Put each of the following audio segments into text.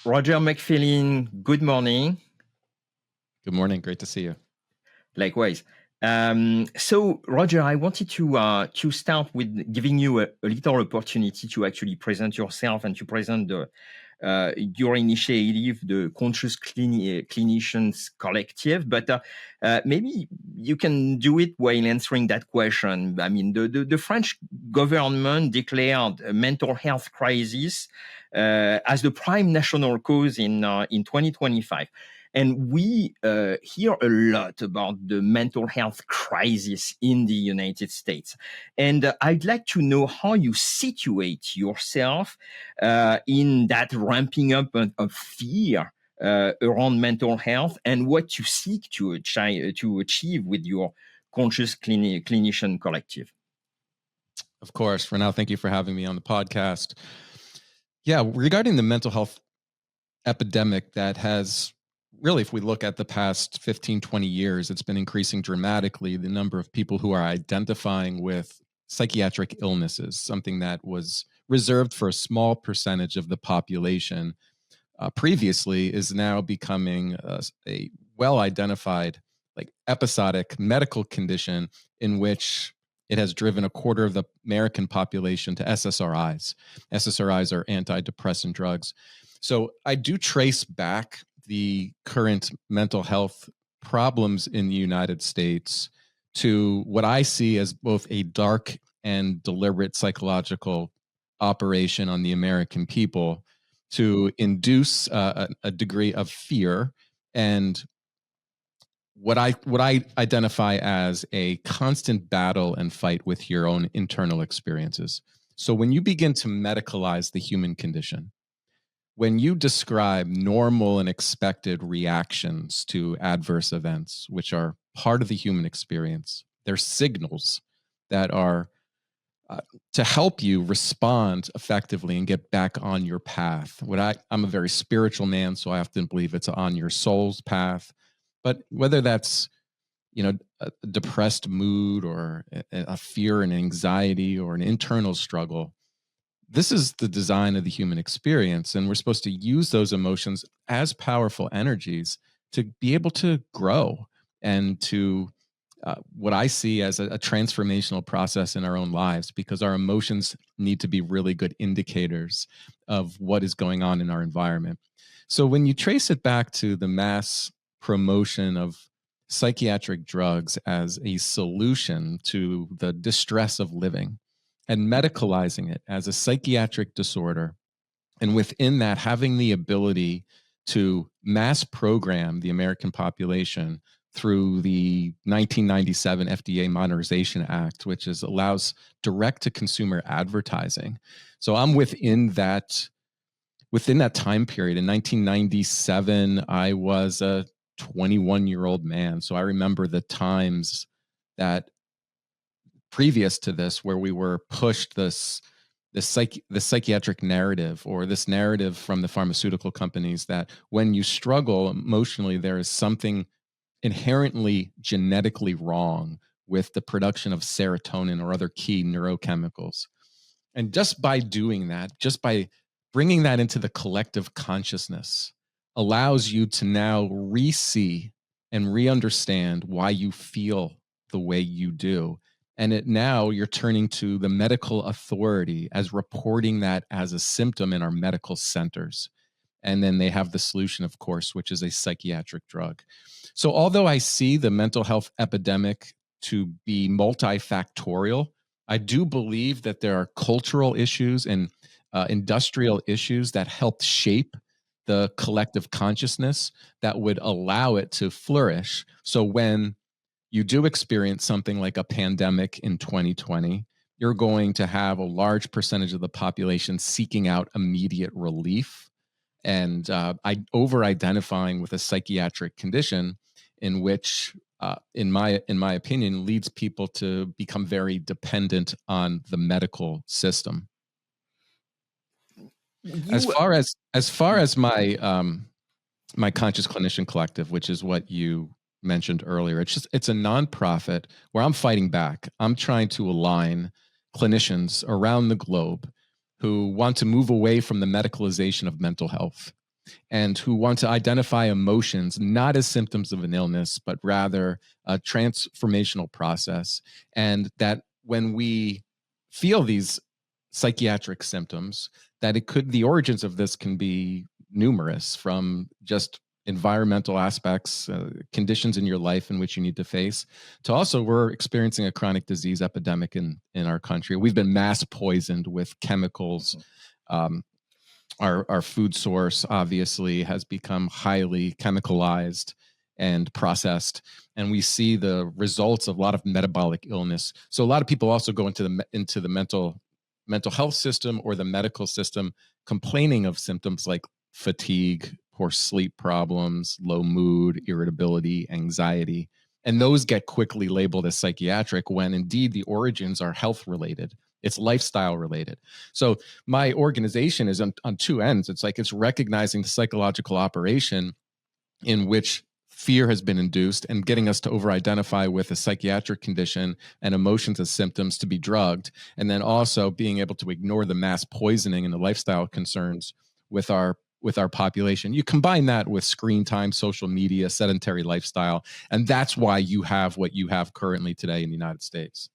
Roger McFillin, good morning. Good morning. Great to see you. Likewise. So, Roger, I wanted to start with giving you a little opportunity to actually present yourself and to present your initiative, the Conscious Clinicians Collective. But maybe you can do it while answering that question. I mean, the French government declared a mental health crisis as the prime national cause in 2025. And we hear a lot about the mental health crisis in the United States. And I'd like to know how you situate yourself in that ramping up of fear around mental health and what you seek to achieve with your Conscious Clinician Collective. Of course. Renaud, thank you for having me on the podcast. Yeah, regarding the mental health epidemic that has really, if we look at the past 15, 20 years, it's been increasing dramatically, the number of people who are identifying with psychiatric illnesses, something that was reserved for a small percentage of the population previously is now becoming a well-identified, like episodic medical condition in which it has driven a quarter of the American population to SSRIs. SSRIs are antidepressant drugs. So I do trace back the current mental health problems in the United States to what I see as both a dark and deliberate psychological operation on the American people to induce a degree of fear and what I identify as a constant battle and fight with your own internal experiences. So when you begin to medicalize the human condition, when you describe normal and expected reactions to adverse events, which are part of the human experience, they're signals that are to help you respond effectively and get back on your path. I'm a very spiritual man, so I often believe it's on your soul's path. But whether that's a depressed mood or a fear and anxiety or an internal struggle, this is the design of the human experience, and we're supposed to use those emotions as powerful energies to be able to grow and to what I see as a transformational process in our own lives, because our emotions need to be really good indicators of what is going on in our environment. So when you trace it back to the mass promotion of psychiatric drugs as a solution to the distress of living, and medicalizing it as a psychiatric disorder, and within that having the ability to mass program the American population through the 1997 FDA Modernization Act, which allows direct-to-consumer advertising. So I'm within that time period. In 1997, I was a 21-year-old man. So I remember the times that previous to this, where we were pushed the psychiatric narrative, or this narrative from the pharmaceutical companies, that when you struggle emotionally, there is something inherently genetically wrong with the production of serotonin or other key neurochemicals. And just by doing that, just by bringing that into the collective consciousness, allows you to now re-see and re-understand why you feel the way you do. And now you're turning to the medical authority as reporting that as a symptom in our medical centers. And then they have the solution, of course, which is a psychiatric drug. So although I see the mental health epidemic to be multifactorial, I do believe that there are cultural issues and industrial issues that help shape the collective consciousness that would allow it to flourish. So when you do experience something like a pandemic in 2020, you're going to have a large percentage of the population seeking out immediate relief and over-identifying with a psychiatric condition, in which, in my opinion, leads people to become very dependent on the medical system. As far as my Conscious Clinician Collective, which is what you mentioned earlier, it's a nonprofit where I'm fighting back. I'm trying to align clinicians around the globe who want to move away from the medicalization of mental health. and who want to identify emotions not as symptoms of an illness, but rather a transformational process. And that when we feel these psychiatric symptoms, that the origins of this can be numerous, from just environmental aspects, conditions in your life in which you need to face, to also we're experiencing a chronic disease epidemic in our country. We've been mass poisoned with chemicals. Our food source obviously has become highly chemicalized and processed, and we see the results of a lot of metabolic illness. So a lot of people also go into the mental health system or the medical system complaining of symptoms like fatigue, poor sleep problems, low mood, irritability, anxiety. And those get quickly labeled as psychiatric when indeed the origins are health related. It's lifestyle related. So my organization is on two ends. It's like it's recognizing the psychological operation in which fear has been induced and getting us to over-identify with a psychiatric condition and emotions as symptoms to be drugged, and then also being able to ignore the mass poisoning and the lifestyle concerns with our population. You combine that with screen time, social media, sedentary lifestyle, and that's why you have what you have currently today in the United States.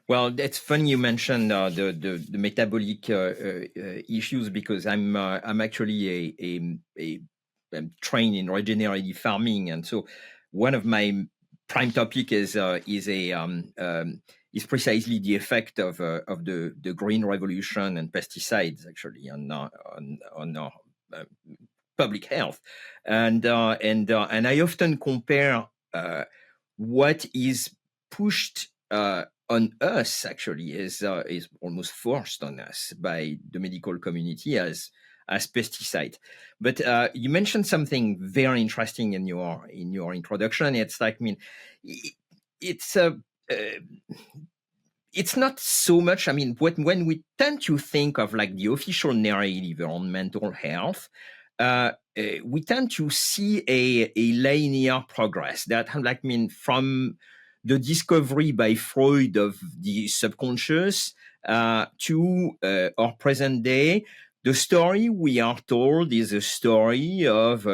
Well, it's funny you mentioned the metabolic issues, because I'm actually I'm trained in regenerative farming, and so one of my prime topic is precisely the effect of the green revolution and pesticides actually on our public health, and I often compare what is pushed on us actually is almost forced on us by the medical community as pesticide. But you mentioned something very interesting in your introduction. It's like, I mean, it's not so much. I mean, when we tend to think of like the official narrative on mental health, we tend to see a linear progress that, like, I mean, from the discovery by Freud of the subconscious to our present day. The story we are told is a story of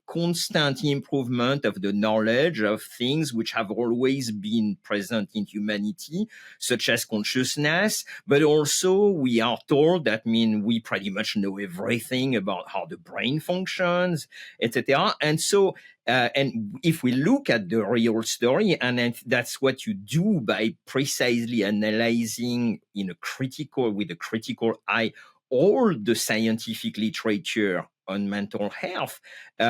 constant improvement of the knowledge of things which have always been present in humanity, such as consciousness, but also we are told that, I mean, we pretty much know everything about how the brain functions, etc. And so, and if we look at the real story, and that's what you do by precisely analyzing with a critical eye, all the scientific literature on mental health,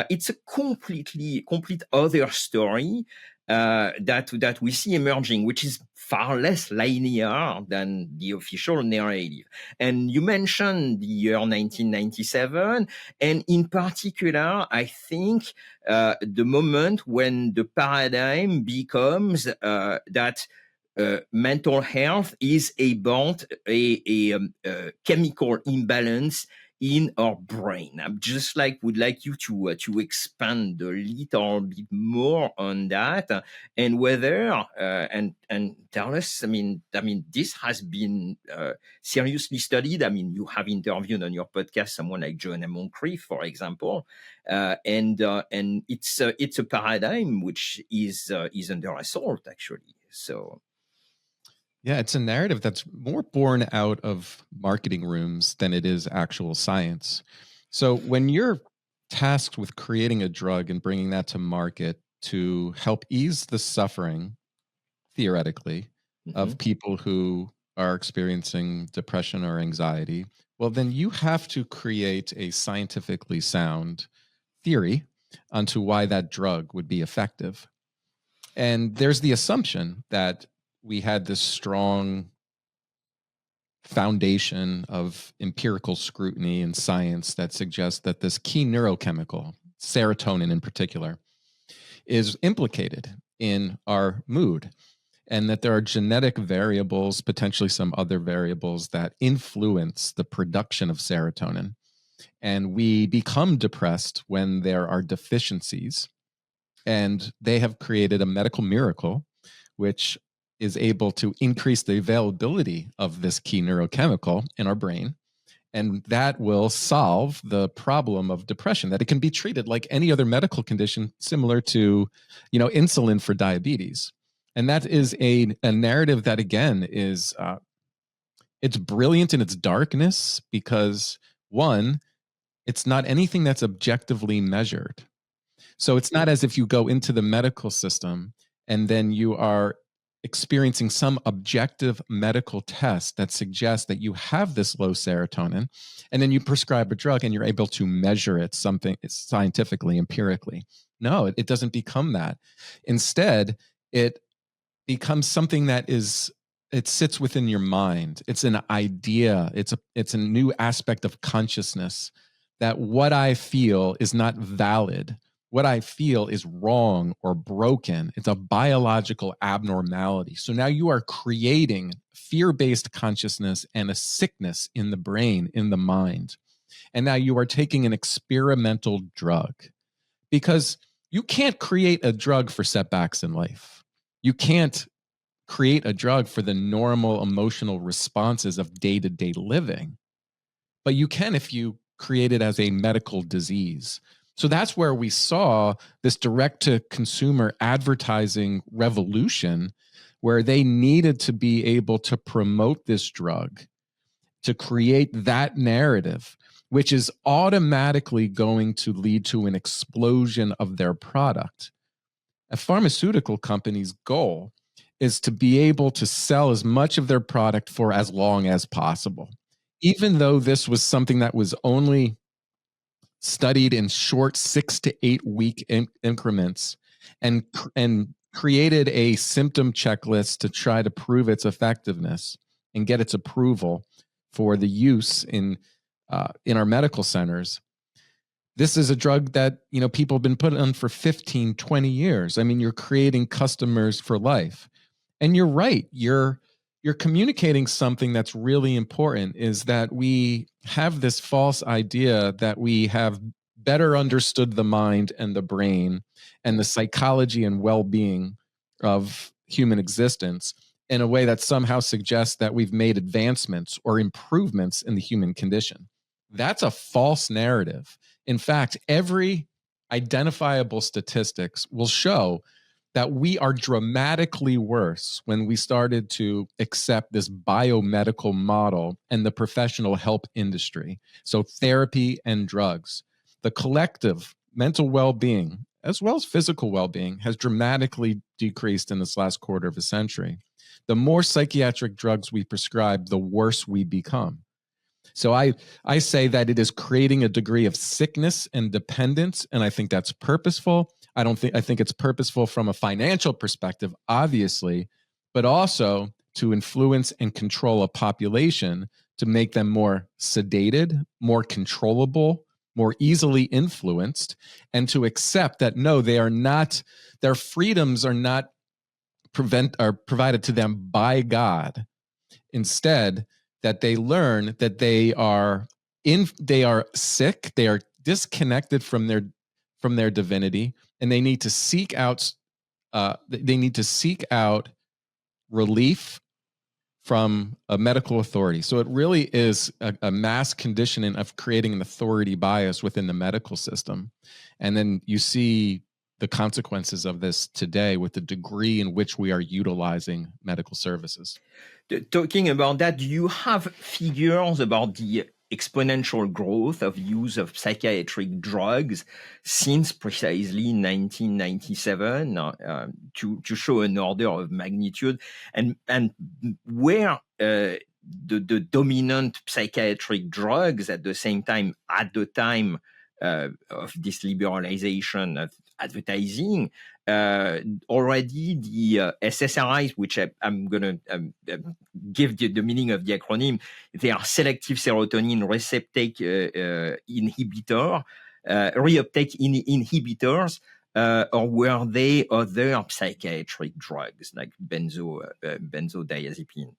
it's a complete other story that we see emerging, which is far less linear than the official narrative. And you mentioned the year 1997, and in particular, I think the moment when the paradigm becomes that mental health is about a chemical imbalance in our brain. I just would like you to expand a little bit more on that, and whether and tell us. I mean, this has been seriously studied. I mean, you have interviewed on your podcast someone like Joanna Moncrief, for example, and it's a paradigm which is under assault actually. So. Yeah, it's a narrative that's more born out of marketing rooms than it is actual science. So when you're tasked with creating a drug and bringing that to market to help ease the suffering, theoretically, of people who are experiencing depression or anxiety, well, then you have to create a scientifically sound theory onto why that drug would be effective. And there's the assumption that we had this strong foundation of empirical scrutiny and science that suggests that this key neurochemical, serotonin in particular, is implicated in our mood, and that there are genetic variables, potentially some other variables, that influence the production of serotonin. And we become depressed when there are deficiencies. And they have created a medical miracle, which is able to increase the availability of this key neurochemical in our brain And that will solve the problem of depression, that it can be treated like any other medical condition, similar to, insulin for diabetes. And that is a narrative that, again, is it's brilliant in its darkness because, one, it's not anything that's objectively measured. So it's not as if you go into the medical system and then you are experiencing some objective medical test that suggests that you have this low serotonin, and then you prescribe a drug and you're able to measure it something scientifically, empirically. No, it doesn't become that. Instead, it becomes something that it sits within your mind. It's an idea. It's a new aspect of consciousness, that what I feel is not valid. What I feel is wrong or broken. It's a biological abnormality. So now you are creating fear-based consciousness and a sickness in the brain, in the mind. And now you are taking an experimental drug, because you can't create a drug for setbacks in life. You can't create a drug for the normal emotional responses of day-to-day living. But you can if you create it as a medical disease. So that's where we saw this direct-to-consumer advertising revolution, where they needed to be able to promote this drug, to create that narrative, which is automatically going to lead to an explosion of their product. A pharmaceutical company's goal is to be able to sell as much of their product for as long as possible. Even though this was something that was only studied in short 6 to 8 week increments, and created a symptom checklist to try to prove its effectiveness and get its approval for the use in our medical centers. This is a drug that, people have been put on for 15, 20 years. I mean, you're creating customers for life. And you're right. You're communicating something that's really important, is that we have this false idea that we have better understood the mind and the brain and the psychology and well-being of human existence in a way that somehow suggests that we've made advancements or improvements in the human condition. That's a false narrative. In fact, every identifiable statistics will show that we are dramatically worse when we started to accept this biomedical model and the professional help industry. So therapy and drugs. The collective mental well-being, as well as physical well-being, has dramatically decreased in this last quarter of a century. The more psychiatric drugs we prescribe, the worse we become. So I say that it is creating a degree of sickness and dependence, and I think that's purposeful. I think it's purposeful from a financial perspective, obviously, but also to influence and control a population to make them more sedated, more controllable, more easily influenced, and to accept that no, they are not, their freedoms are not provided to them by God. Instead, that they learn that they are sick, they are disconnected from their divinity, and they need to seek out relief from a medical authority. So it really is a mass conditioning of creating an authority bias within the medical system. And then you see the consequences of this today with the degree in which we are utilizing medical services. Talking about that, do you have figures about the exponential growth of use of psychiatric drugs since precisely 1997 to show an order of magnitude, and where the dominant psychiatric drugs at the time of this liberalization of advertising, already the SSRIs, which I'm going to give the meaning of the acronym, they are selective serotonin reuptake inhibitors, or were they other psychiatric drugs like benzodiazepine?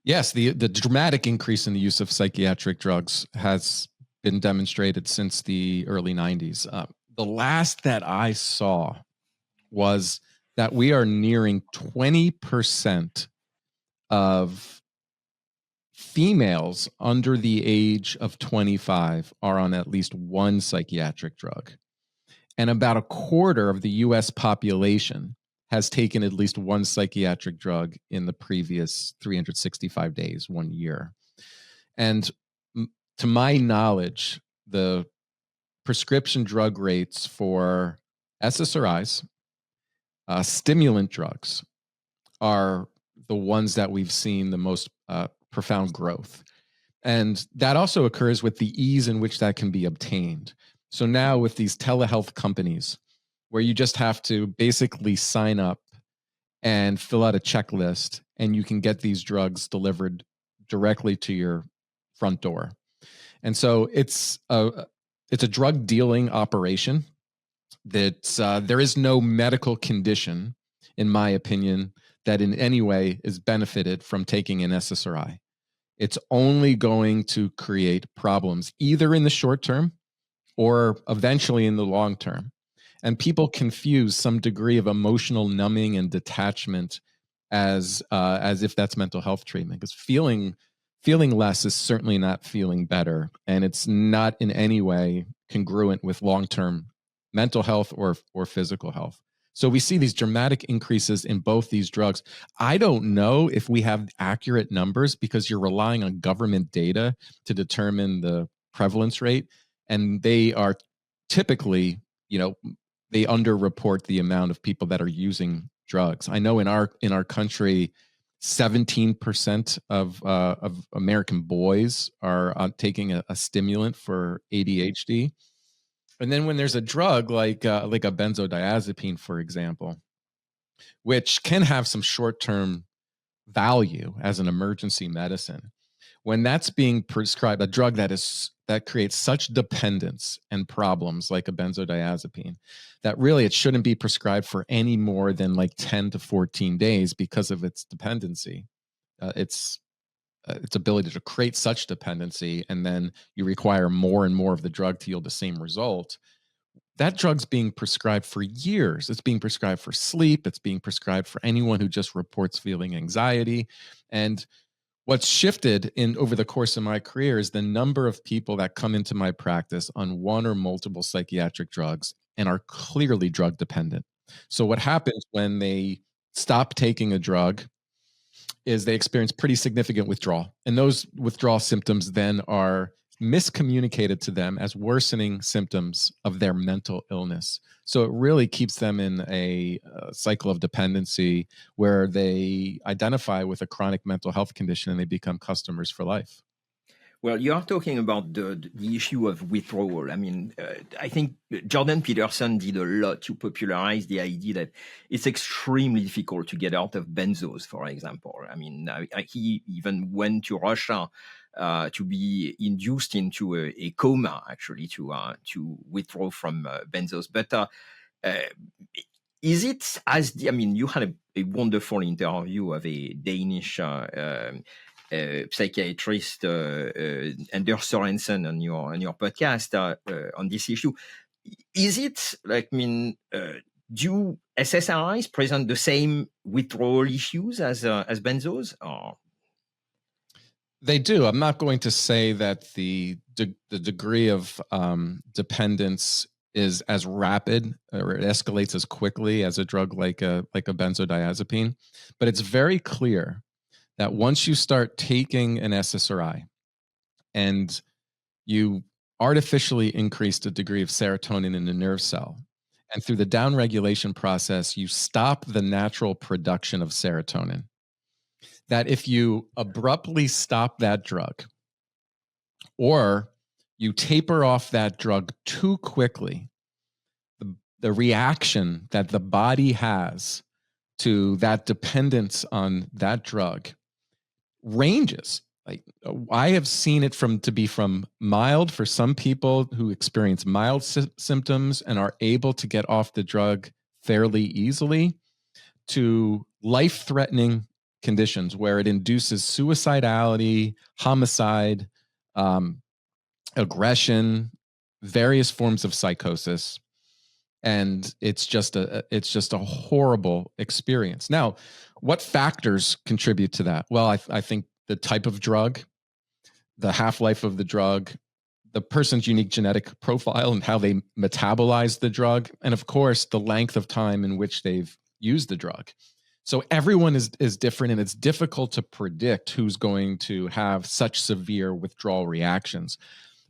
Yes, the dramatic increase in the use of psychiatric drugs has been demonstrated since the early 90s. The last that I saw was that we are nearing 20% of females under the age of 25 are on at least one psychiatric drug. And about a quarter of the US population has taken at least one psychiatric drug in the previous 365 days, 1 year. And to my knowledge, the prescription drug rates for SSRIs, stimulant drugs, are the ones that we've seen the most profound growth. And that also occurs with the ease in which that can be obtained. So now with these telehealth companies, where you just have to basically sign up and fill out a checklist, and you can get these drugs delivered directly to your front door. And so it's a drug dealing operation that there is no medical condition, in my opinion, that in any way is benefited from taking an SSRI. It's only going to create problems either in the short term or eventually in the long term. And people confuse some degree of emotional numbing and detachment as if that's mental health treatment, because feeling less is certainly not feeling better, and it's not in any way congruent with long-term mental health or physical health. So we see these dramatic increases in both these drugs. I don't know if we have accurate numbers because you're relying on government data to determine the prevalence rate, and they are typically, they underreport the amount of people that are using drugs. I know in our country, 17% of American boys are taking a stimulant for ADHD. And then when there's a drug like a benzodiazepine, for example, which can have some short-term value as an emergency medicine, when that's being prescribed, a drug that creates such dependence and problems like a benzodiazepine, that really it shouldn't be prescribed for any more than like 10 to 14 days because of its dependency. Its ability to create such dependency, and then you require more and more of the drug to yield the same result. That drug's being prescribed for years. It's being prescribed for sleep. It's being prescribed for anyone who just reports feeling anxiety. And what's shifted over the course of my career is the number of people that come into my practice on one or multiple psychiatric drugs and are clearly drug dependent. So what happens when they stop taking a drug is they experience pretty significant withdrawal. And those withdrawal symptoms then are miscommunicated to them as worsening symptoms of their mental illness. So it really keeps them in a cycle of dependency where they identify with a chronic mental health condition and they become customers for life. Well, you are talking about the issue of withdrawal. I mean, I think Jordan Peterson did a lot to popularize the idea that it's extremely difficult to get out of benzos, for example. I mean, he even went to Russia to be induced into a coma, actually, to withdraw from benzos. But is it you had a wonderful interview of a Danish psychiatrist Anders Sorensen on your podcast on this issue. Is it do SSRIs present the same withdrawal issues as benzos? Or? They do. I'm not going to say that the degree of dependence is as rapid or it escalates as quickly as a drug like a benzodiazepine, but it's very clear that once you start taking an SSRI and you artificially increase the degree of serotonin in the nerve cell, and through the downregulation process, you stop the natural production of serotonin, that if you abruptly stop that drug or you taper off that drug too quickly, the reaction that the body has to that dependence on that drug ranges. Like I have seen it to be from mild for some people who experience mild symptoms and are able to get off the drug fairly easily, to life-threatening conditions where it induces suicidality, homicide, aggression, various forms of psychosis. And it's just a horrible experience. Now, what factors contribute to that? Well, I think the type of drug, the half-life of the drug, the person's unique genetic profile and how they metabolize the drug, and of course, the length of time in which they've used the drug. So everyone is different, and it's difficult to predict who's going to have such severe withdrawal reactions.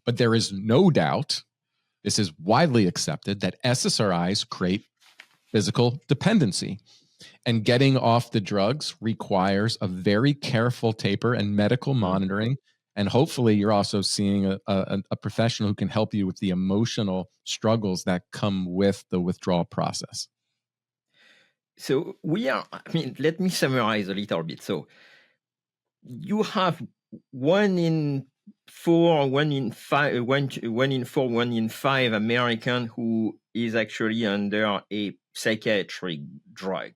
But there is no doubt, this is widely accepted, that SSRIs create physical dependency. And getting off the drugs requires a very careful taper and medical monitoring. And hopefully you're also seeing a professional who can help you with the emotional struggles that come with the withdrawal process. So let me summarize a little bit. So you have 1 in 4, 1 in 5, 1 in 4, 1 in 5 American who is actually under a psychiatric drug.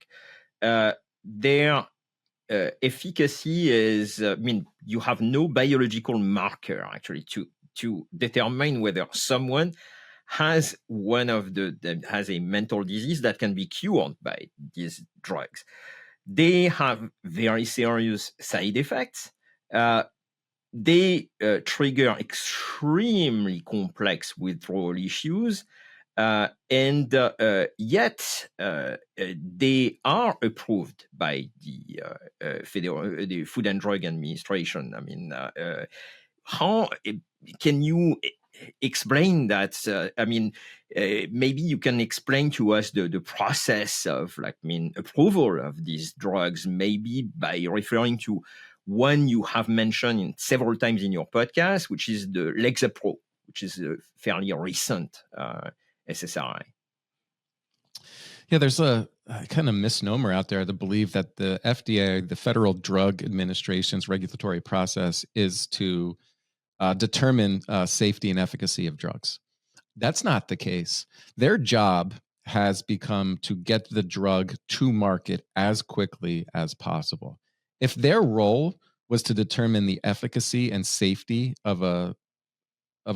Their efficacy is, you have no biological marker actually to determine whether someone has has a mental disease that can be cured by these drugs. They have very serious side effects. They trigger extremely complex withdrawal issues. And yet they are approved by the Food and Drug Administration. How can you explain that? Maybe you can explain to us the process of approval of these drugs, maybe by referring to one you have mentioned several times in your podcast, which is the Lexapro, which is a fairly recent SSRI. Yeah, there's a kind of misnomer out there to believe that the FDA, the Federal Drug Administration's regulatory process, is to determine safety and efficacy of drugs. That's not the case. Their job has become to get the drug to market as quickly as possible. If their role was to determine the efficacy and safety of a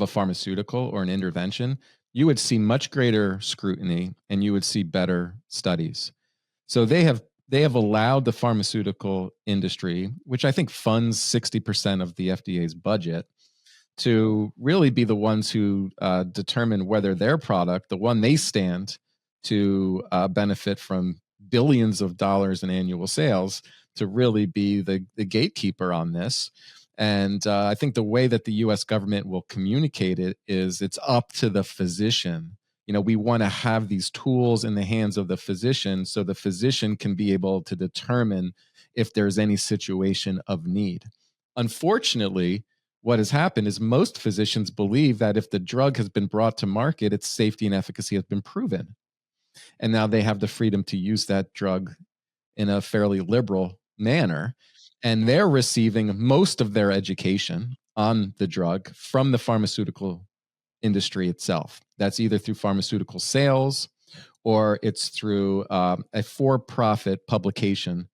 pharmaceutical or an intervention, you would see much greater scrutiny and you would see better studies. So they have allowed the pharmaceutical industry, which I think funds 60% of the FDA's budget, to really be the ones who determine whether their product, the one they stand to benefit from billions of dollars in annual sales, to really be the gatekeeper on this. And I think the way that the U.S. government will communicate it is it's up to the physician. We want to have these tools in the hands of the physician so the physician can be able to determine if there's any situation of need. Unfortunately, what has happened is most physicians believe that if the drug has been brought to market, its safety and efficacy has been proven. And now they have the freedom to use that drug in a fairly liberal manner. And they're receiving most of their education on the drug from the pharmaceutical industry itself. That's either through pharmaceutical sales or it's through a for-profit publication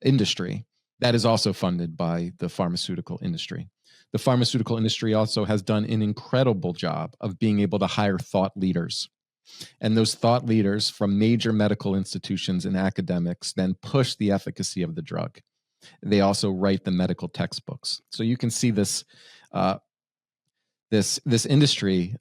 industry that is also funded by the pharmaceutical industry. The pharmaceutical industry also has done an incredible job of being able to hire thought leaders. And those thought leaders from major medical institutions and academics then push the efficacy of the drug. They also write the medical textbooks. So you can see this this industry,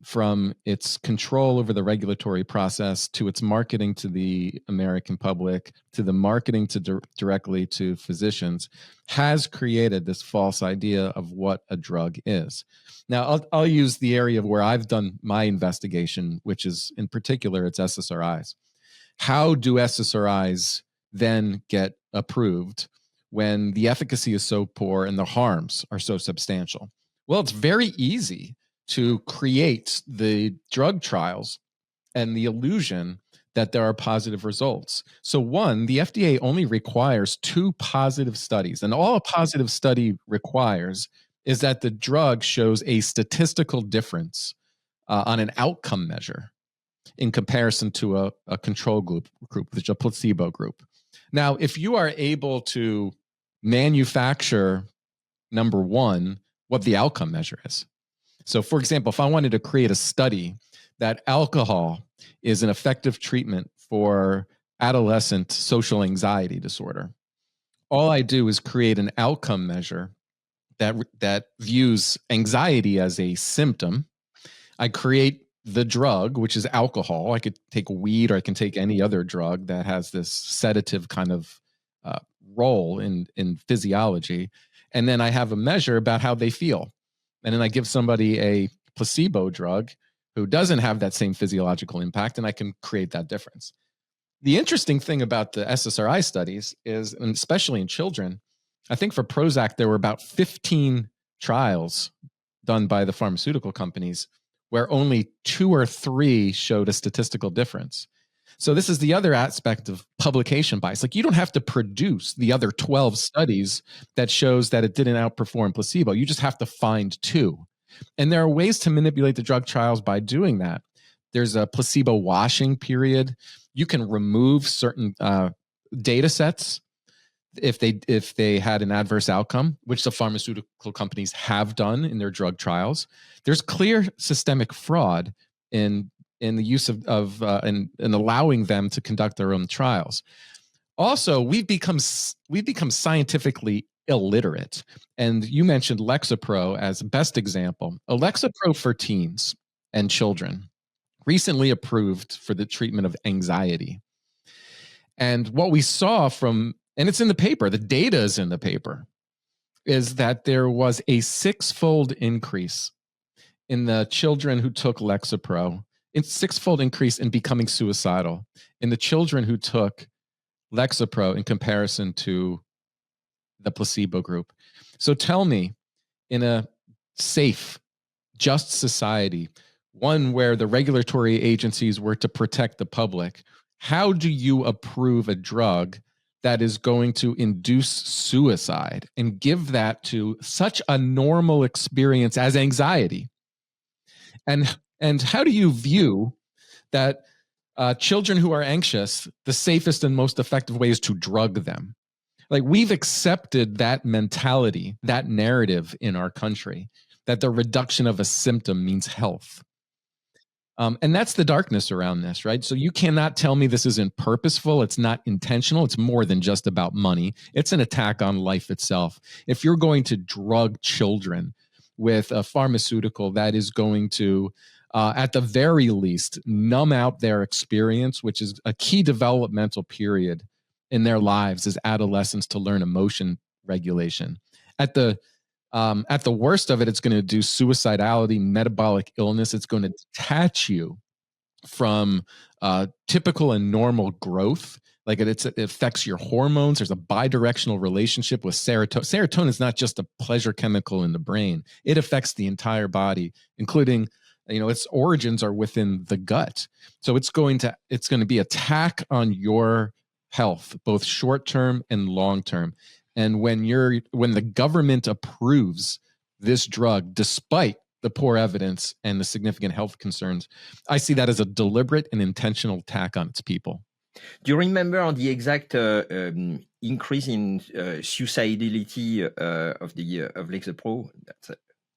from its control over the regulatory process to its marketing to the American public to the marketing to directly to physicians, has created this false idea of what a drug is. Now, I'll use the area where I've done my investigation, which is in particular, it's SSRIs. How do SSRIs then get approved when the efficacy is so poor and the harms are so substantial? Well, it's very easy to create the drug trials and the illusion that there are positive results. So one, the FDA only requires 2 positive studies, and all a positive study requires is that the drug shows a statistical difference on an outcome measure in comparison to a control group, which is a placebo group. Now, if you are able to manufacture, number one, what the outcome measure is. So, for example, if I wanted to create a study that alcohol is an effective treatment for adolescent social anxiety disorder, All I do is create an outcome measure that views anxiety as a symptom. I create the drug, which is alcohol. I could take weed, or I can take any other drug that has this sedative kind of role in physiology. And then I have a measure about how they feel. And then I give somebody a placebo drug who doesn't have that same physiological impact, and I can create that difference. The interesting thing about the SSRI studies is, and especially in children, I think for Prozac, there were about 15 trials done by the pharmaceutical companies where only 2 or 3 showed a statistical difference. So this is the other aspect of publication bias. Like, you don't have to produce the other 12 studies that shows that it didn't outperform placebo. You just have to find 2. And there are ways to manipulate the drug trials by doing that. There's a placebo washing period. You can remove certain data sets if they had an adverse outcome, which the pharmaceutical companies have done in their drug trials. There's clear systemic fraud in the use of and allowing them to conduct their own trials. Also, we've become scientifically illiterate. And you mentioned Lexapro as best example. A Lexapro for teens and children, recently approved for the treatment of anxiety. And what we saw and it's in the paper, the data is in the paper, is that there was a 6-fold increase in the children who took Lexapro, a 6-fold increase in becoming suicidal in the children who took Lexapro in comparison to the placebo group. So tell me, in a safe, just society, one where the regulatory agencies were to protect the public, how do you approve a drug that is going to induce suicide and give that to such a normal experience as anxiety? And how do you view that children who are anxious, the safest and most effective way is to drug them? Like, we've accepted that mentality, that narrative in our country, that the reduction of a symptom means health. And that's the darkness around this, right? So you cannot tell me this isn't purposeful. It's not intentional. It's more than just about money. It's an attack on life itself. If you're going to drug children with a pharmaceutical that is going to, at the very least, numb out their experience, which is a key developmental period in their lives as adolescents to learn emotion regulation. At the worst of it, it's going to do suicidality, metabolic illness. It's going to detach you from typical and normal growth. Like, it affects your hormones. There's a bidirectional relationship with serotonin. Serotonin is not just a pleasure chemical in the brain. It affects the entire body, including, its origins are within the gut. So it's going to be attack on your health, both short-term and long-term. And when the government approves this drug, despite the poor evidence and the significant health concerns, I see that as a deliberate and intentional attack on its people. Do you remember the exact increase in suicidality of Lexapro?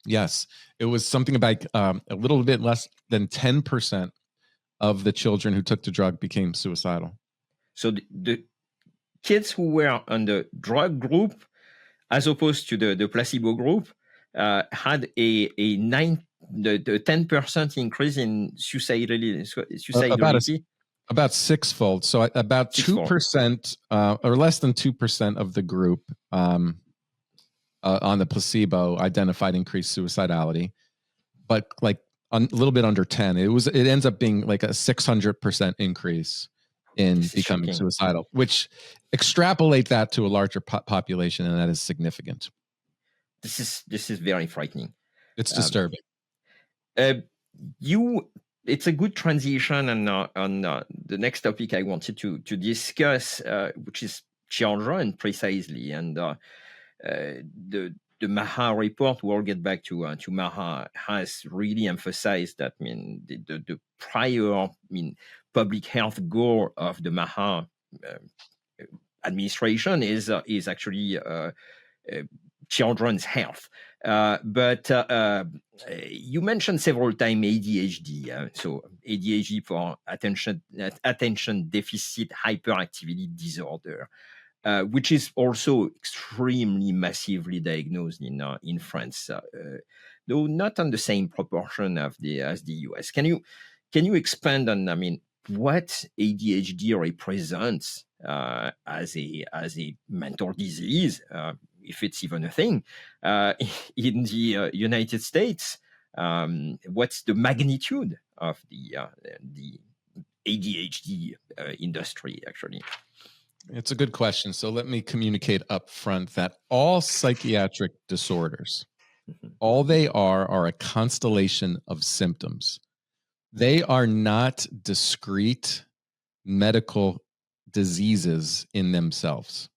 Yes, it was something about a little bit less than 10% of the children who took the drug became suicidal. So the kids who were on the drug group, as opposed to the placebo group, had a 10% increase in suicidality. About 6-fold. So about 2%, or less than 2% of the group on the placebo identified increased suicidality, but like a little bit under 10. It ends up being like a 600% increase in becoming suicidal, which extrapolate that to a larger population, and that is significant. This is very frightening. It's disturbing. It's a good transition on the next topic I wanted to discuss, which is children precisely, and the Maha report. We'll get back to Maha, has really emphasized that. The prior public health goal of the Maha administration is actually children's health. But you mentioned several times ADHD. So ADHD for attention deficit hyperactivity disorder. which is also extremely massively diagnosed in France, though not on the same proportion as the US. Can you expand on, I mean, what ADHD represents as a mental disease, if it's even a thing, in the United States? What's the magnitude of the ADHD industry, actually? It's a good question. So let me communicate up front that all psychiatric disorders, all they are a constellation of symptoms. They are not discrete medical diseases in themselves.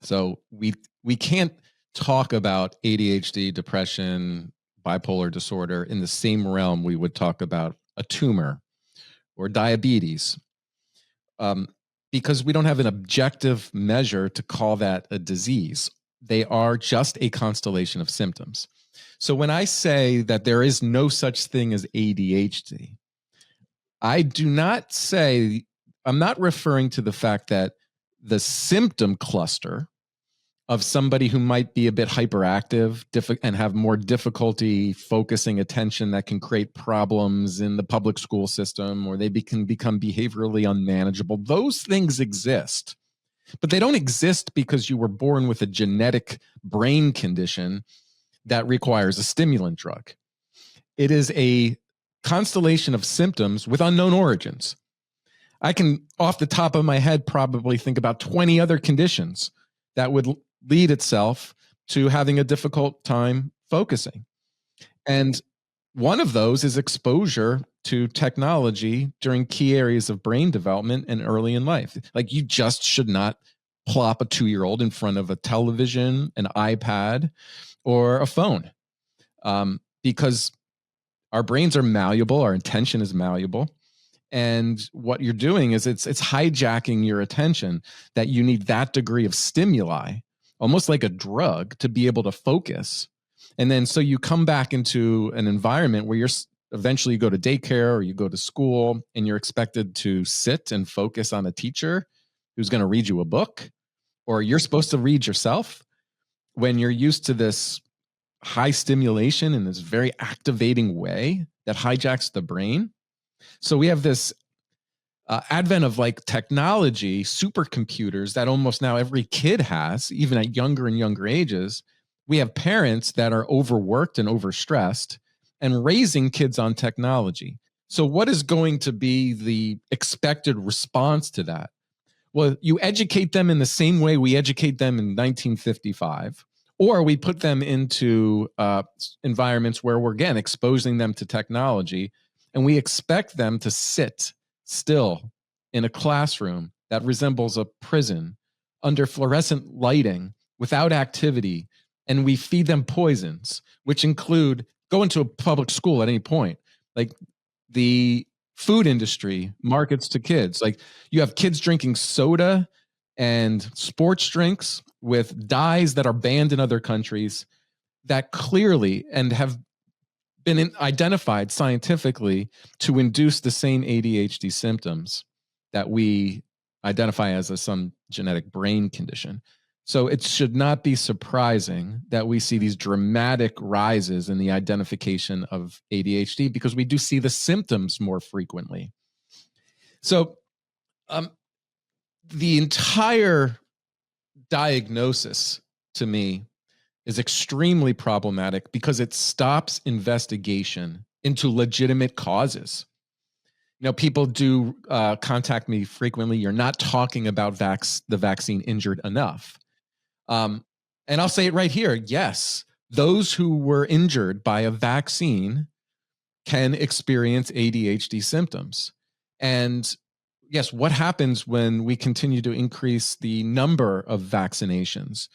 So we can't talk about ADHD, depression, bipolar disorder in the same realm we would talk about a tumor or diabetes, because we don't have an objective measure to call that a disease. They are just a constellation of symptoms. So when I say that there is no such thing as ADHD, I do not say, I'm not referring to the fact that the symptom cluster of somebody who might be a bit hyperactive and have more difficulty focusing attention that can create problems in the public school system, or they can become behaviorally unmanageable. Those things exist, but they don't exist because you were born with a genetic brain condition that requires a stimulant drug. It is a constellation of symptoms with unknown origins. I can, off the top of my head, probably think about 20 other conditions that would lead itself to having a difficult time focusing. And one of those is exposure to technology during key areas of brain development and early in life. Like, you just should not plop a 2-year-old in front of a television, an iPad, or a phone, because our brains are malleable, our attention is malleable. And what you're doing is it's hijacking your attention, that you need that degree of stimuli, almost like a drug, to be able to focus. And then so you come back into an environment where eventually you go to daycare or you go to school and you're expected to sit and focus on a teacher who's going to read you a book, or you're supposed to read yourself, when you're used to this high stimulation in this very activating way that hijacks the brain. So we have this advent of like technology, supercomputers that almost now every kid has, even at younger and younger ages. We have parents that are overworked and overstressed and raising kids on technology. So what is going to be the expected response to that? Well, you educate them in the same way we educate them in 1955, or we put them into environments where we're, again, exposing them to technology, and we expect them to sit still in a classroom that resembles a prison under fluorescent lighting without activity, and we feed them poisons, which include go into a public school at any point. Like, the food industry markets to kids. Like, you have kids drinking soda and sports drinks with dyes that are banned in other countries that clearly and have been identified scientifically to induce the same ADHD symptoms that we identify as some genetic brain condition. So it should not be surprising that we see these dramatic rises in the identification of ADHD, because we do see the symptoms more frequently. So the entire diagnosis, to me, is extremely problematic because it stops investigation into legitimate causes. You know, people do contact me frequently. You're not talking about the vaccine injured enough. And I'll say it right here. Yes, those who were injured by a vaccine can experience ADHD symptoms. And yes, what happens when we continue to increase the number of vaccinations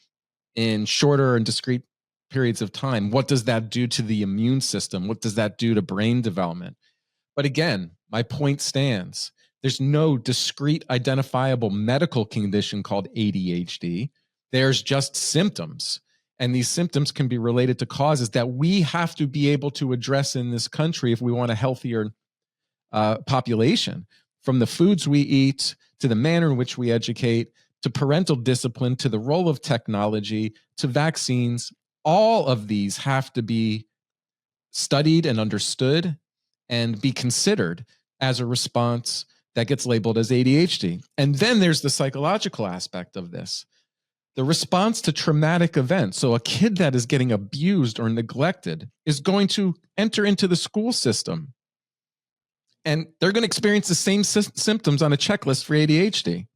in shorter and discrete periods of time? What does that do to the immune system? What does that do to brain development? But again, my point stands. There's no discrete identifiable medical condition called ADHD. There's just symptoms. And these symptoms can be related to causes that we have to be able to address in this country if we want a healthier population, from the foods we eat to the manner in which we educate, to parental discipline, to the role of technology, to vaccines. All of these have to be studied and understood and be considered as a response that gets labeled as ADHD. And then there's the psychological aspect of this, the response to traumatic events. So a kid that is getting abused or neglected is going to enter into the school system, and they're going to experience the same symptoms on a checklist for ADHD.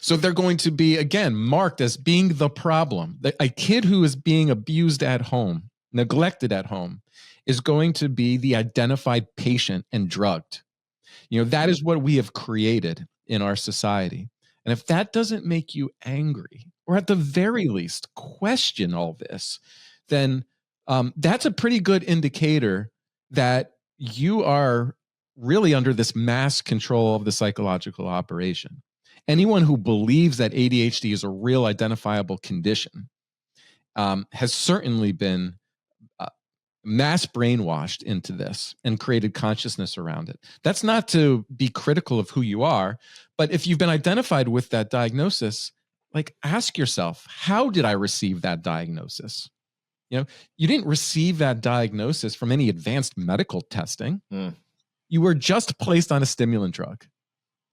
So they're going to be, again, marked as being the problem. A kid who is being abused at home, neglected at home, is going to be the identified patient and drugged. That is what we have created in our society. And if that doesn't make you angry, or at the very least question all this, then that's a pretty good indicator that you are really under this mass control of the psychological operation. Anyone who believes that ADHD is a real identifiable condition has certainly been mass brainwashed into this and created consciousness around it. That's not to be critical of who you are, but if you've been identified with that diagnosis, ask yourself, how did I receive that diagnosis? You didn't receive that diagnosis from any advanced medical testing. You were just placed on a stimulant drug,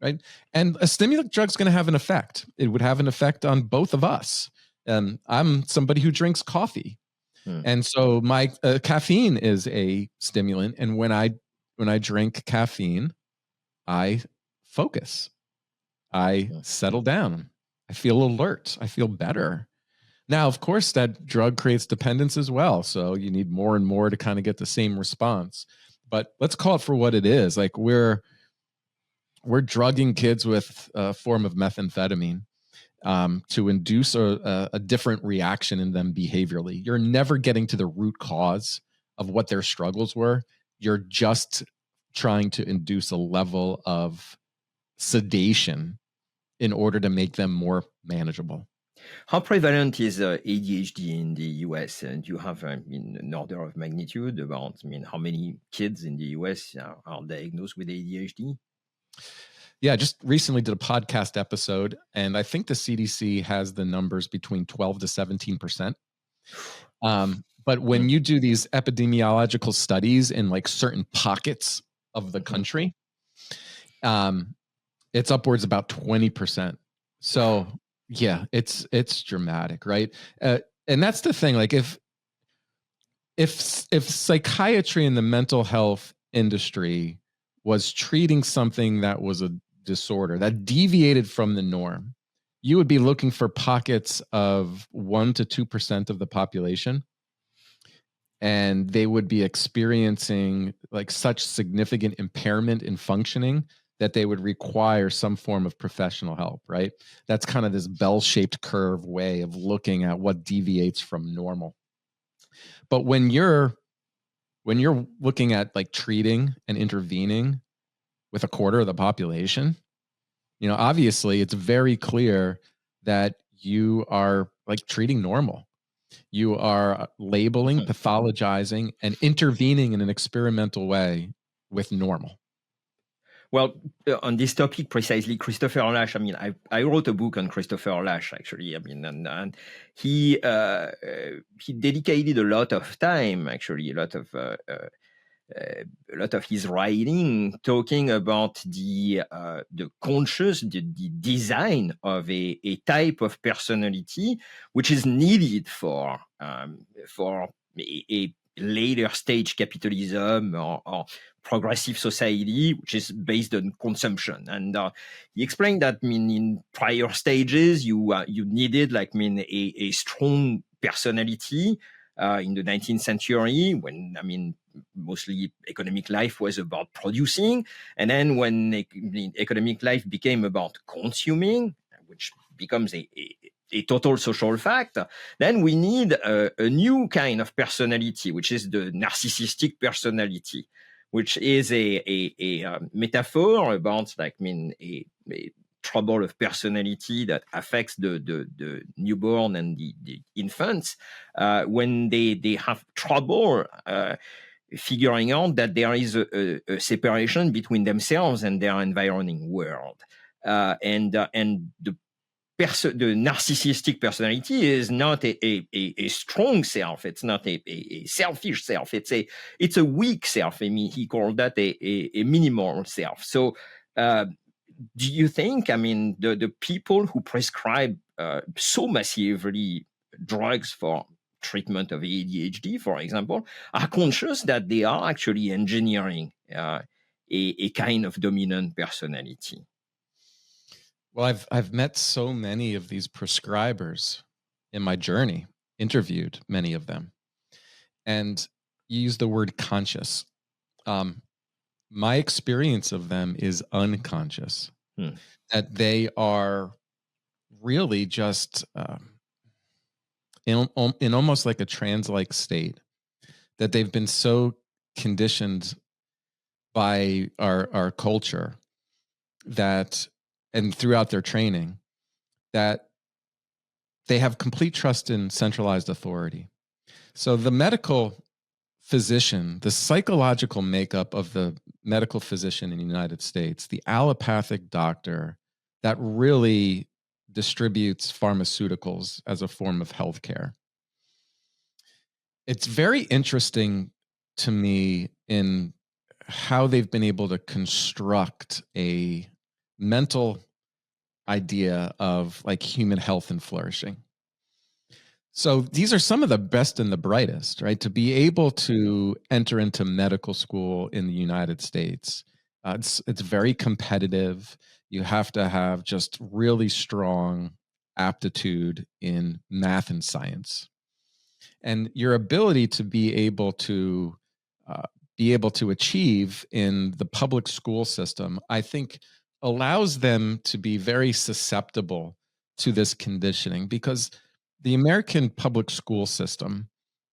right? And a stimulant drug is going to have an effect. It would have an effect on both of us. I'm somebody who drinks coffee. And so my caffeine is a stimulant. And when I drink caffeine, I focus. I settle down. I feel alert. I feel better. Now, of course, that drug creates dependence as well. So you need more and more to kind of get the same response. But let's call it for what it is. We're drugging kids with a form of methamphetamine to induce a different reaction in them behaviorally. You're never getting to the root cause of what their struggles were. You're just trying to induce a level of sedation in order to make them more manageable. How prevalent is ADHD in the US? And you have an order of magnitude about how many kids in the US are diagnosed with ADHD? Yeah, just recently did a podcast episode, and I think the CDC has the numbers between 12 to 17%. But when you do these epidemiological studies in certain pockets of the country, it's upwards about 20%. So yeah, it's dramatic, right? And that's the thing. If psychiatry and the mental health industry was treating something that was a disorder that deviated from the norm, you would be looking for pockets of 1% to 2% of the population, and they would be experiencing such significant impairment in functioning that they would require some form of professional help, right? That's kind of this bell-shaped curve way of looking at what deviates from normal. But when you're looking at treating and intervening with a quarter of the population, obviously it's very clear that you are treating normal. You are labeling, pathologizing, and intervening in an experimental way with normal. Well, on this topic precisely, Christopher Lasch, I wrote a book on Christopher Lasch, actually. And he dedicated a lot of time, actually, a lot of his writing talking about the conscious, the design of a type of personality which is needed for a later stage capitalism or progressive society, which is based on consumption. And he explained that in prior stages you needed a strong personality in the 19th century, when mostly economic life was about producing, and then when economic life became about consuming, which becomes a total social fact, then we need a new kind of personality, which is the narcissistic personality, which is a metaphor about a trouble of personality that affects the newborn and the infants when they have trouble figuring out that there is a separation between themselves and their environing world. And the the narcissistic personality is not a strong self. It's not a selfish self. It's a weak self. I mean, he called that a minimal self. So do you think, I mean, the people who prescribe so massively drugs for treatment of ADHD, for example, are conscious that they are actually engineering a kind of dominant personality? Well, I've met so many of these prescribers in my journey, interviewed many of them, and you use the word conscious. My experience of them is unconscious, that they are really just in almost like a trance-like state, that they've been so conditioned by our culture that, and throughout their training, that they have complete trust in centralized authority. So the medical physician, the psychological makeup of the medical physician in the United States, the allopathic doctor that really distributes pharmaceuticals as a form of healthcare. It's very interesting to me in how they've been able to construct a mental idea of like human health and flourishing. So these are some of the best and the brightest, right? To be able to enter into medical school in the United States, it's very competitive. You have to have just really strong aptitude in math and science, and your ability to be able to achieve in the public school system, I think, allows them to be very susceptible to this conditioning, because the American public school system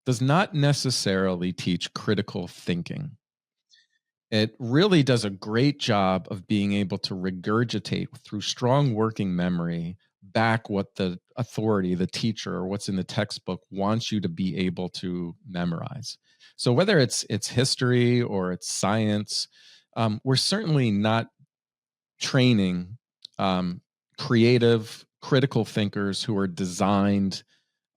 does not necessarily teach critical thinking. It really does a great job of being able to regurgitate through strong working memory back what the authority, the teacher, or what's in the textbook wants you to be able to memorize. So whether it's history or it's science, we're certainly not training creative, critical thinkers who are designed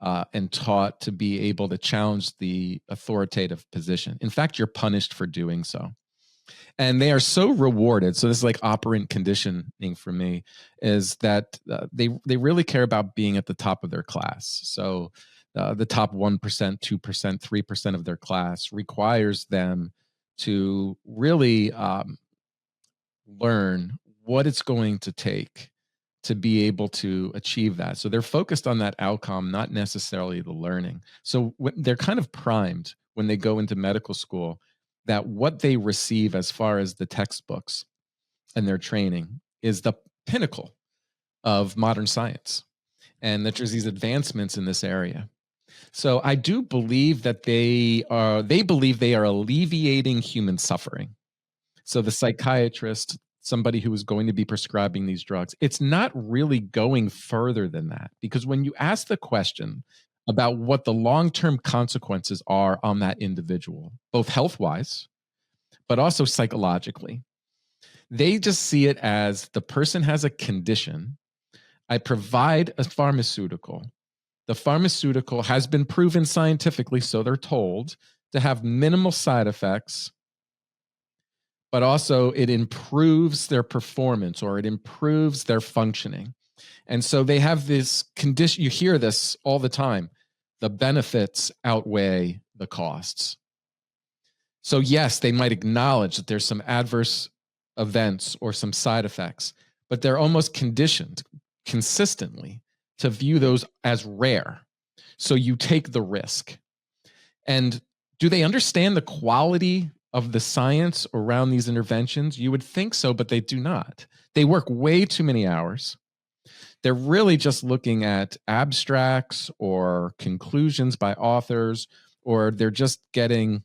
and taught to be able to challenge the authoritative position. In fact, you're punished for doing so. And they are so rewarded. So this is like operant conditioning for me, is that they really care about being at the top of their class. So the top 1%, 2%, 3% of their class requires them to really learn what it's going to take to be able to achieve that. So they're focused on that outcome, not necessarily the learning. So they're kind of primed when they go into medical school that what they receive as far as the textbooks and their training is the pinnacle of modern science, and that there's these advancements in this area. So I do believe that they believe they are alleviating human suffering. So the psychiatrist, somebody who is going to be prescribing these drugs, it's not really going further than that, because when you ask the question about what the long-term consequences are on that individual, both health-wise, but also psychologically, they just see it as the person has a condition. I provide a pharmaceutical. The pharmaceutical has been proven scientifically, so they're told, to have minimal side effects, but also it improves their performance or it improves their functioning. And so they have this condition. You hear this all the time. The benefits outweigh the costs. So yes, they might acknowledge that there's some adverse events or some side effects, but they're almost conditioned consistently to view those as rare. So you take the risk. And do they understand the quality of the science around these interventions? You would think so, but they do not. They work way too many hours. They're really just looking at abstracts or conclusions by authors, or they're just getting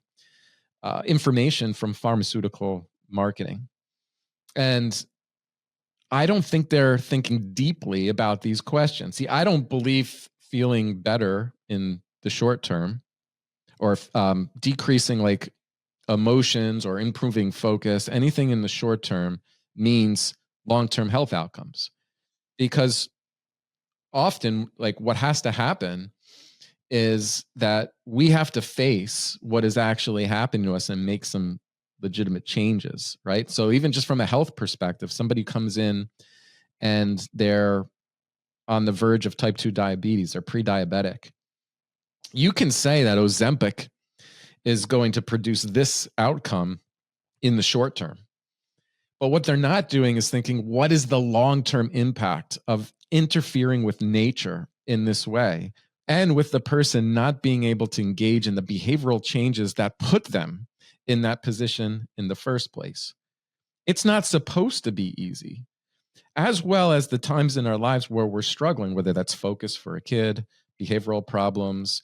information from pharmaceutical marketing. And I don't think they're thinking deeply about these questions. See, I don't believe feeling better in the short term or decreasing like emotions or improving focus, anything in the short term means long-term health outcomes. Because often, like, what has to happen is that we have to face what is actually happening to us and make some legitimate changes, right? So even just from a health perspective, somebody comes in and they're on the verge of type 2 diabetes or pre-diabetic. You can say that Ozempic is going to produce this outcome in the short term. But what they're not doing is thinking, what is the long-term impact of interfering with nature in this way, and with the person not being able to engage in the behavioral changes that put them in that position in the first place? It's not supposed to be easy, as well as the times in our lives where we're struggling, whether that's focus for a kid, behavioral problems,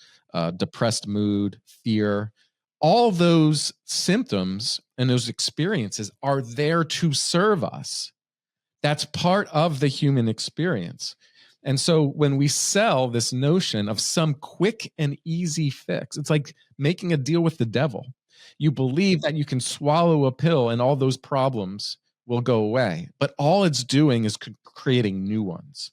depressed mood, fear. All those symptoms and those experiences are there to serve us. That's part of the human experience. And so when we sell this notion of some quick and easy fix, it's like making a deal with the devil. You believe that you can swallow a pill and all those problems will go away, but all it's doing is creating new ones.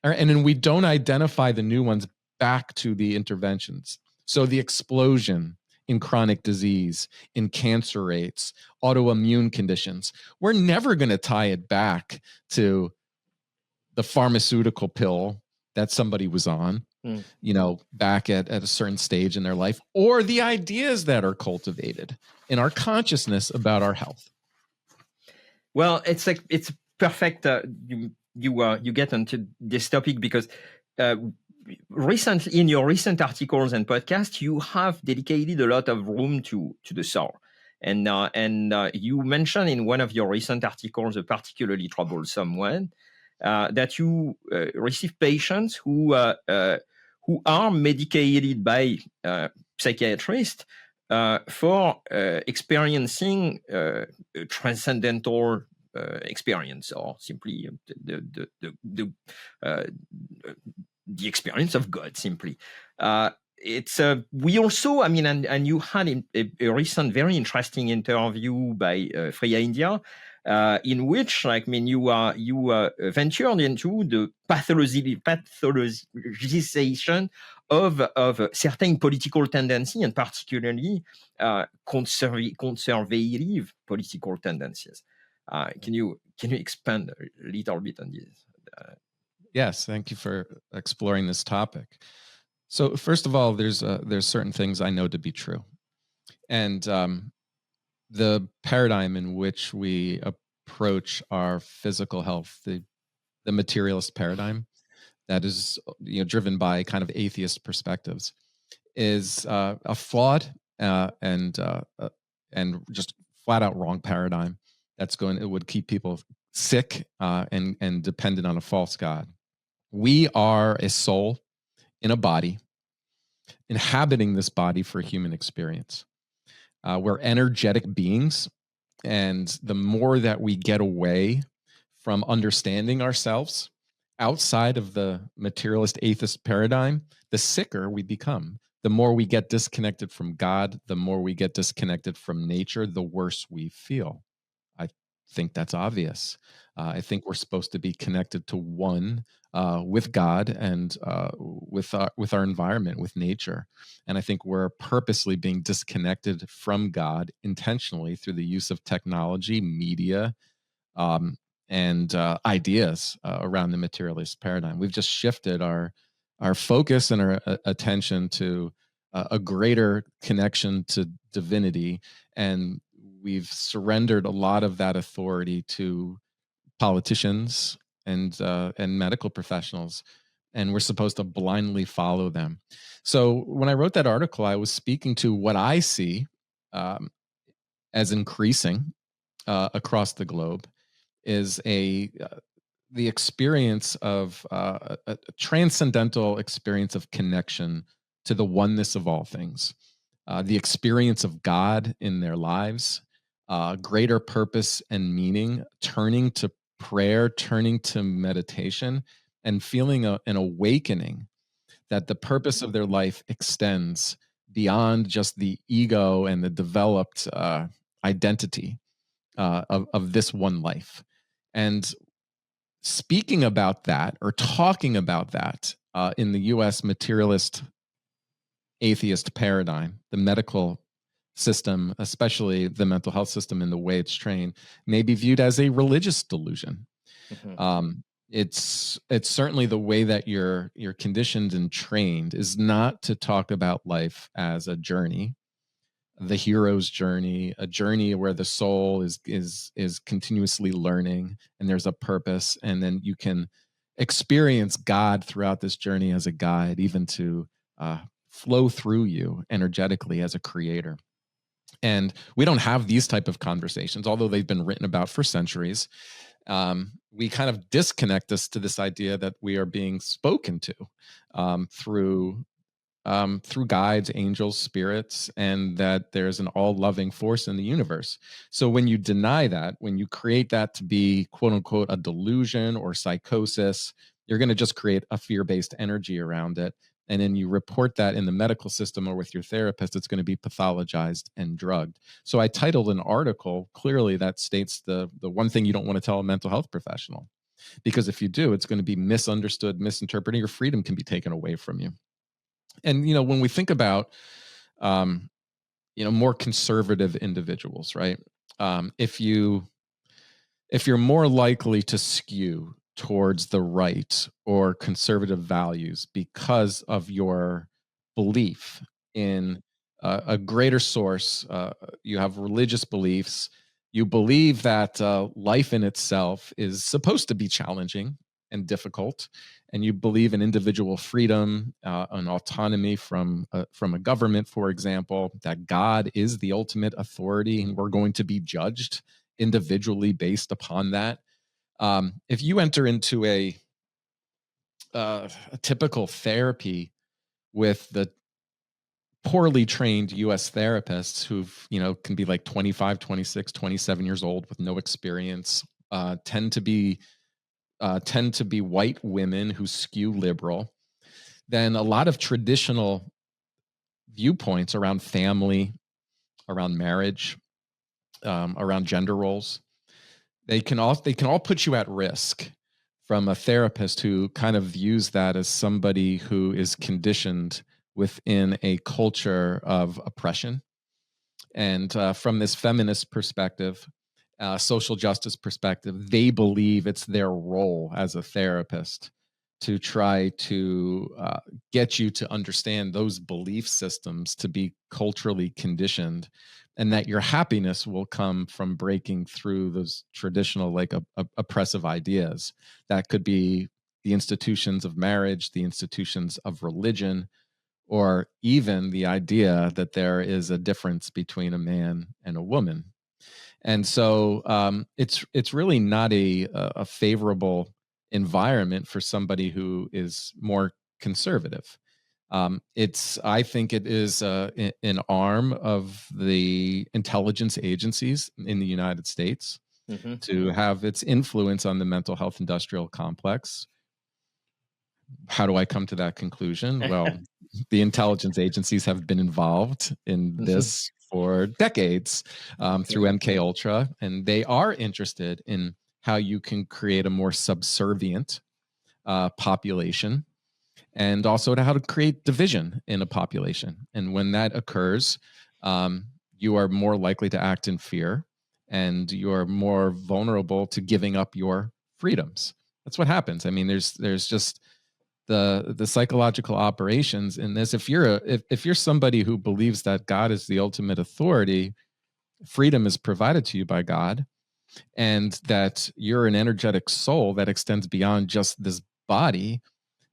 And then we don't identify the new ones back to the interventions. So the explosion in chronic disease, in cancer rates, autoimmune conditions, we're never going to tie it back to the pharmaceutical pill that somebody was on, back at a certain stage in their life, or the ideas that are cultivated in our consciousness about our health. Well, it's perfect. You get onto this topic because recently, in your recent articles and podcasts, you have dedicated a lot of room to the soul. And you mentioned in one of your recent articles, a particularly troublesome one, that you receive patients who are medicated by psychiatrists for experiencing transcendental experience, or simply the experience of God, simply. It's we also, I mean, and you had a recent very interesting interview by Freya India, in which, you ventured into the pathologization of certain political tendency, and particularly conservative political tendencies. Can you expand a little bit on this? Yes, thank you for exploring this topic. So first of all, there's certain things I know to be true, and the paradigm in which we approach our physical health, the materialist paradigm that is driven by kind of atheist perspectives, is a flawed and just flat out wrong paradigm. It would keep people sick and dependent on a false god. We are a soul in a body, inhabiting this body for human experience. We're energetic beings, and the more that we get away from understanding ourselves outside of the materialist atheist paradigm, the sicker we become. The more we get disconnected from God, the more we get disconnected from nature, the worse we feel. I think that's obvious. I think we're supposed to be connected to one with God and with our environment, with nature. And I think we're purposely being disconnected from God intentionally through the use of technology, media, and ideas around the materialist paradigm. We've just shifted our focus and our attention to a greater connection to divinity, and we've surrendered a lot of that authority to politicians and medical professionals, and we're supposed to blindly follow them. So when I wrote that article, I was speaking to what I see as increasing across the globe is the experience of a transcendental experience of connection to the oneness of all things, the experience of God in their lives, greater purpose and meaning, turning to prayer, turning to meditation, and feeling an awakening that the purpose of their life extends beyond just the ego and the developed identity of this one life. And speaking about that or talking about that in the US materialist atheist paradigm, the medical system, especially the mental health system and the way it's trained, may be viewed as a religious delusion. Mhm. It's certainly the way that you're conditioned and trained is not to talk about life as a journey, the hero's journey, a journey where the soul is continuously learning and there's a purpose, and then you can experience God throughout this journey as a guide, even to flow through you energetically as a creator. And we don't have these type of conversations, although they've been written about for centuries. We kind of disconnect us to this idea that we are being spoken to through guides, angels, spirits, and that there's an all-loving force in the universe. So when you deny that, when you create that to be quote unquote a delusion or psychosis, you're going to just create a fear-based energy around it. And then you report that in the medical system or with your therapist, it's going to be pathologized and drugged. So I titled an article clearly that states the one thing you don't want to tell a mental health professional, because if you do, it's going to be misunderstood, misinterpreted. Your freedom can be taken away from you. And when we think about more conservative individuals, right? If you're more likely to skew towards the right or conservative values because of your belief in a greater source, you have religious beliefs, you believe that life in itself is supposed to be challenging and difficult, and you believe in individual freedom and autonomy from a government, for example, that God is the ultimate authority and we're going to be judged individually based upon that. If you enter into a typical therapy with the poorly trained US therapists who've, can be like 25, 26, 27 years old with no experience, tend to be white women who skew liberal, then a lot of traditional viewpoints around family, around marriage, around gender roles, they can all put you at risk from a therapist who kind of views that as somebody who is conditioned within a culture of oppression. And from this feminist perspective, social justice perspective, they believe it's their role as a therapist to try to get you to understand those belief systems to be culturally conditioned, and that your happiness will come from breaking through those traditional, like oppressive ideas. That could be the institutions of marriage, the institutions of religion, or even the idea that there is a difference between a man and a woman. And so it's really not a favorable environment for somebody who is more conservative. I think it is an arm of the intelligence agencies in the United States Mhm. to have its influence on the mental health industrial complex. How do I come to that conclusion? Well, the intelligence agencies have been involved in Mhm. this for decades through MK Ultra, and they are interested in how you can create a more subservient population, and also to how to create division in a population. And when that occurs, you are more likely to act in fear, and you are more vulnerable to giving up your freedoms. That's what happens. I mean, there's just the psychological operations in this. If you're somebody who believes that God is the ultimate authority, freedom is provided to you by God, and that you're an energetic soul that extends beyond just this body,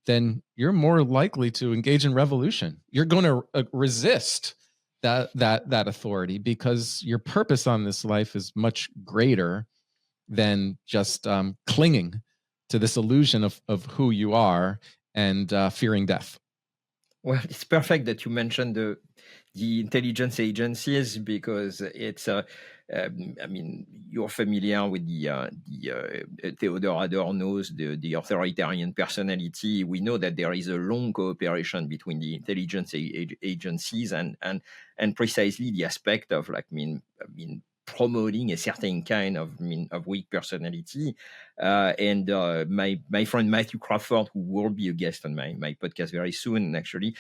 then you're more likely to engage in revolution. You're going to resist that authority, because your purpose on this life is much greater than just clinging to this illusion of who you are and fearing death. Well, it's perfect that you mentioned the intelligence agencies, because it's I mean, you're familiar with the Theodore Adorno's the authoritarian personality. We know that there is a long cooperation between the intelligence agencies and precisely the aspect of, like, I mean promoting a certain kind of weak personality. And my friend Matthew Crawford, who will be a guest on my podcast very soon, actually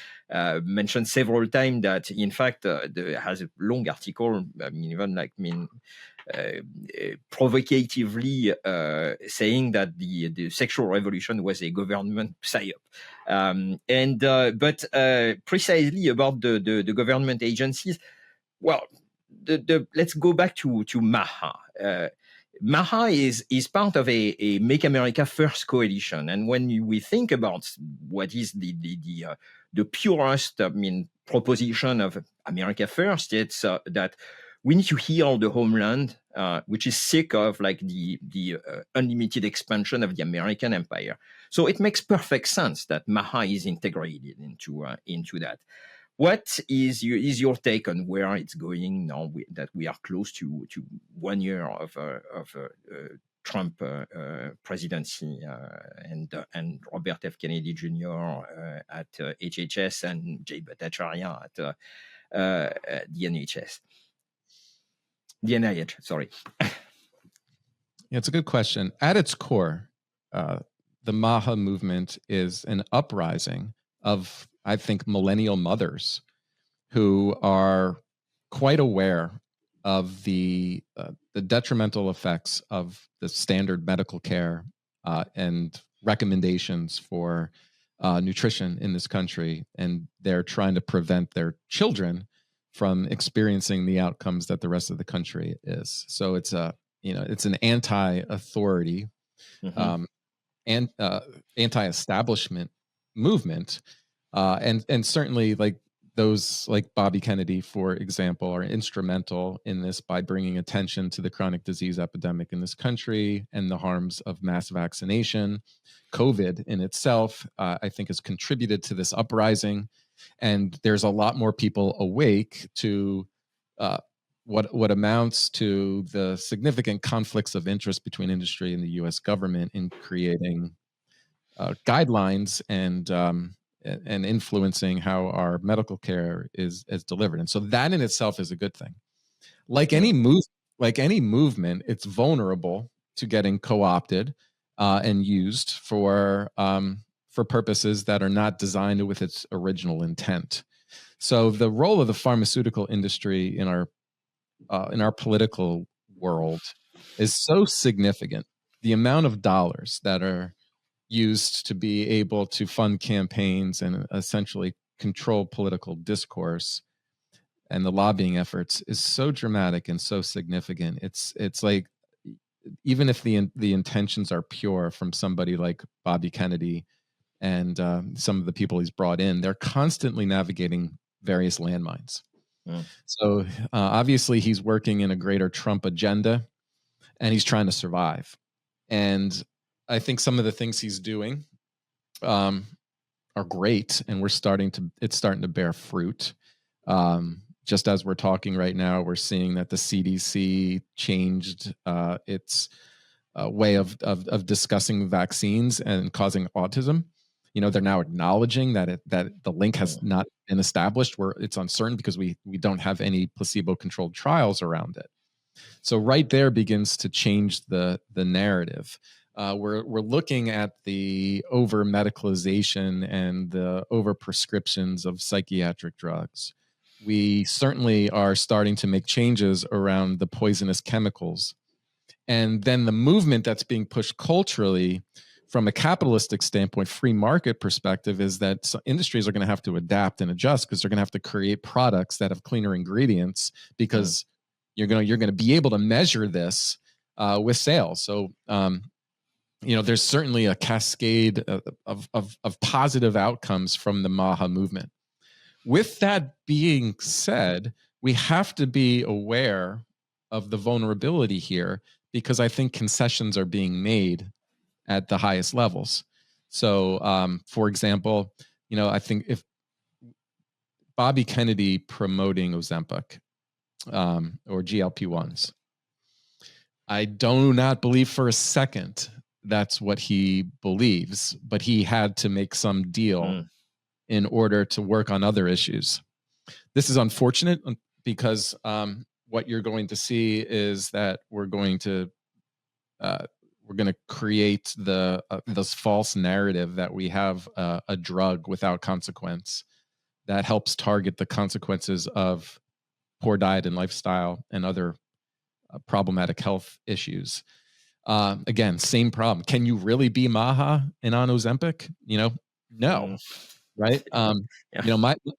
mentioned several times that, in fact, has a long article, provocatively saying that the sexual revolution was a government psyop. But precisely about the government agencies, well, let's go back to MAHA. MAHA is part of a Make America First coalition, and when we think about what is the purest, proposition of America First, it's that we need to heal the homeland, which is sick of the unlimited expansion of the American empire. So it makes perfect sense that MAHA is integrated into that. What is your take on where it's going now that we are close to 1 year of Trump presidency, and Robert F. Kennedy Jr. At HHS and Jay Bhattacharya at the NIH, sorry. Yeah, it's a good question. At its core, the MAHA movement is an uprising of, I think, millennial mothers who are quite aware of the detrimental effects of the standard medical care and recommendations for nutrition in this country, and they're trying to prevent their children from experiencing the outcomes that the rest of the country is. So it's it's an anti-authority, and anti-establishment movement, and certainly like those like Bobby Kennedy, for example, are instrumental in this by bringing attention to the chronic disease epidemic in this country and the harms of mass vaccination. COVID in itself, I think, has contributed to this uprising, and there's a lot more people awake to what amounts to the significant conflicts of interest between industry and the U.S. government in creating guidelines and influencing how our medical care is delivered. And so that in itself is a good thing. Like any movement, it's vulnerable to getting co-opted and used for purposes that are not designed with its original intent. So the role of the pharmaceutical industry in our political world is so significant. The amount of dollars that are used to be able to fund campaigns and essentially control political discourse and the lobbying efforts is so dramatic and so significant. It's like, even if the intentions are pure from somebody like Bobby Kennedy and some of the people he's brought in, they're constantly navigating various landmines. So obviously he's working in a greater Trump agenda, and he's trying to survive. And I think some of the things he's doing are great, and it's starting to bear fruit. Just as we're talking right now, we're seeing that the CDC changed its way of discussing vaccines and causing autism. They're now acknowledging that the link has not been established, where it's uncertain because we don't have any placebo-controlled trials around it. So right there begins to change the narrative. We're looking at the over medicalization and the over prescriptions of psychiatric drugs. We certainly are starting to make changes around the poisonous chemicals. And then the movement that's being pushed culturally from a capitalistic standpoint, free market perspective, is that industries are going to have to adapt and adjust because they're going to have to create products that have cleaner ingredients, because you're going to be able to measure this with sales. So there's certainly a cascade of positive outcomes from the MAHA movement. With that being said, we have to be aware of the vulnerability here, because I think concessions are being made at the highest levels. So, for example, I think if Bobby Kennedy promoting Ozempic or GLP-1s, I do not believe for a second that's what he believes, but he had to make some deal in order to work on other issues. This is unfortunate because what you're going to see is that we're going to create this false narrative that we have a drug without consequence that helps target the consequences of poor diet and lifestyle and other problematic health issues. Again, same problem. Can you really be Maha and on Ozempic? No, right?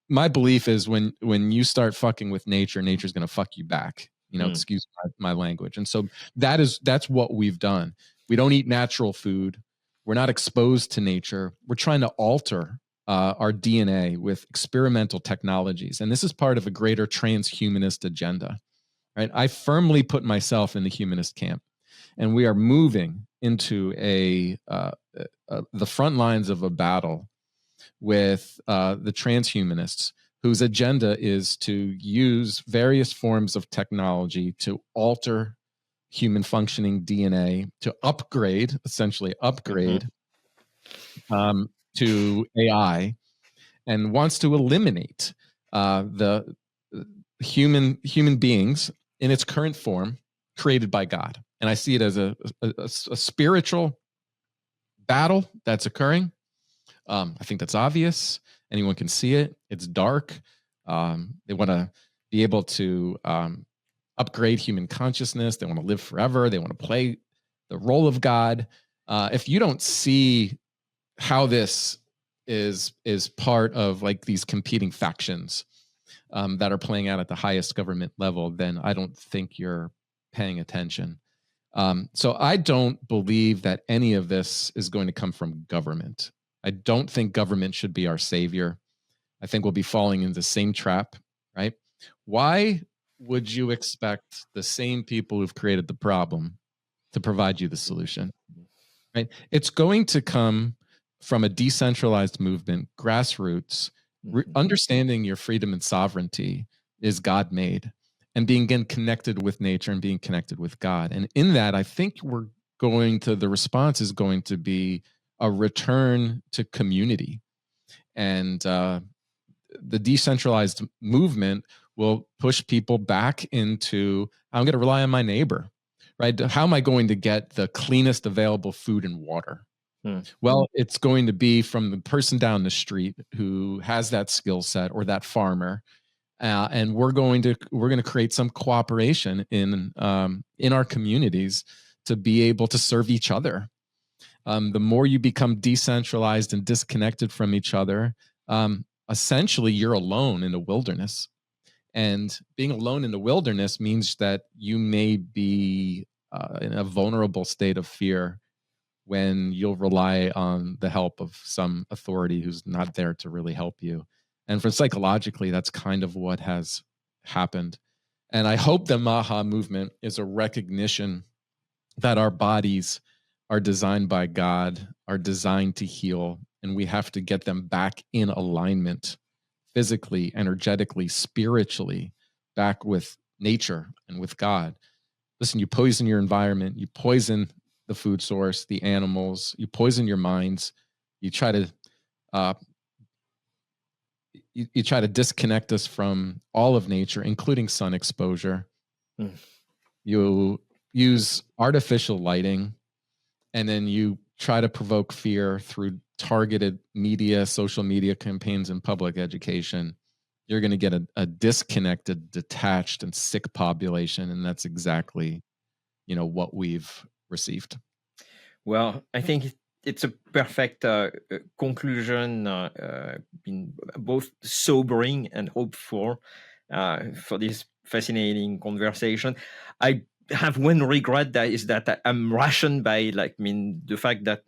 My belief is when you start fucking with nature, nature's going to fuck you back. Excuse my language. And so that's what we've done. We don't eat natural food. We're not exposed to nature. We're trying to alter our DNA with experimental technologies. And this is part of a greater transhumanist agenda, right? I firmly put myself in the humanist camp, and we are moving into the front lines of a battle with the transhumanists, whose agenda is to use various forms of technology to alter human functioning DNA, to essentially upgrade to AI, and wants to eliminate the human beings in its current form created by God. And I see it as a spiritual battle that's occurring. I think that's obvious. Anyone can see it. It's dark. They want to be able to upgrade human consciousness. They want to live forever. They want to play the role of God. If you don't see how this is part of like these competing factions that are playing out at the highest government level, then I don't think you're paying attention. So I don't believe that any of this is going to come from government. I don't think government should be our savior. I think we'll be falling into the same trap, right? Why would you expect the same people who've created the problem to provide you the solution, right? It's going to come from a decentralized movement, grassroots, understanding your freedom and sovereignty is God-made, and being again connected with nature and being connected with God. And in that, I think the response is going to be a return to community. And the decentralized movement will push people back into, I'm going to rely on my neighbor, right? How am I going to get the cleanest available food and water? Well, it's going to be from the person down the street who has that skill set, or that farmer. And we're going to create some cooperation in our communities to be able to serve each other. The more you become decentralized and disconnected from each other, essentially you're alone in the wilderness. And being alone in the wilderness means that you may be in a vulnerable state of fear when you'll rely on the help of some authority who's not there to really help you. And for psychologically, that's kind of what has happened. And I hope the Maha movement is a recognition that our bodies are designed by God, are designed to heal, and we have to get them back in alignment physically, energetically, spiritually, back with nature and with God. Listen, you poison your environment, you poison the food source, the animals, you poison your minds, you try to you try to disconnect us from all of nature, including sun exposure. You use artificial lighting, and then you try to provoke fear through targeted media, social media campaigns, and public education. You're going to get a disconnected, detached, and sick population, and that's exactly, what we've received. Well, I think it's a perfect conclusion, both sobering and hopeful for this fascinating conversation. I have one regret, that I'm rationed by the fact that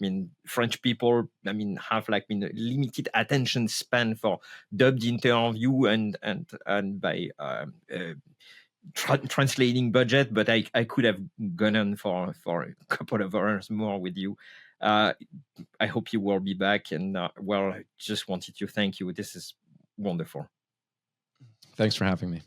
French people have a limited attention span for dubbed interview and by translating budget, but I could have gone on for a couple of hours more with you. I hope you will be back, and just wanted to thank you. This is wonderful. Thanks for having me.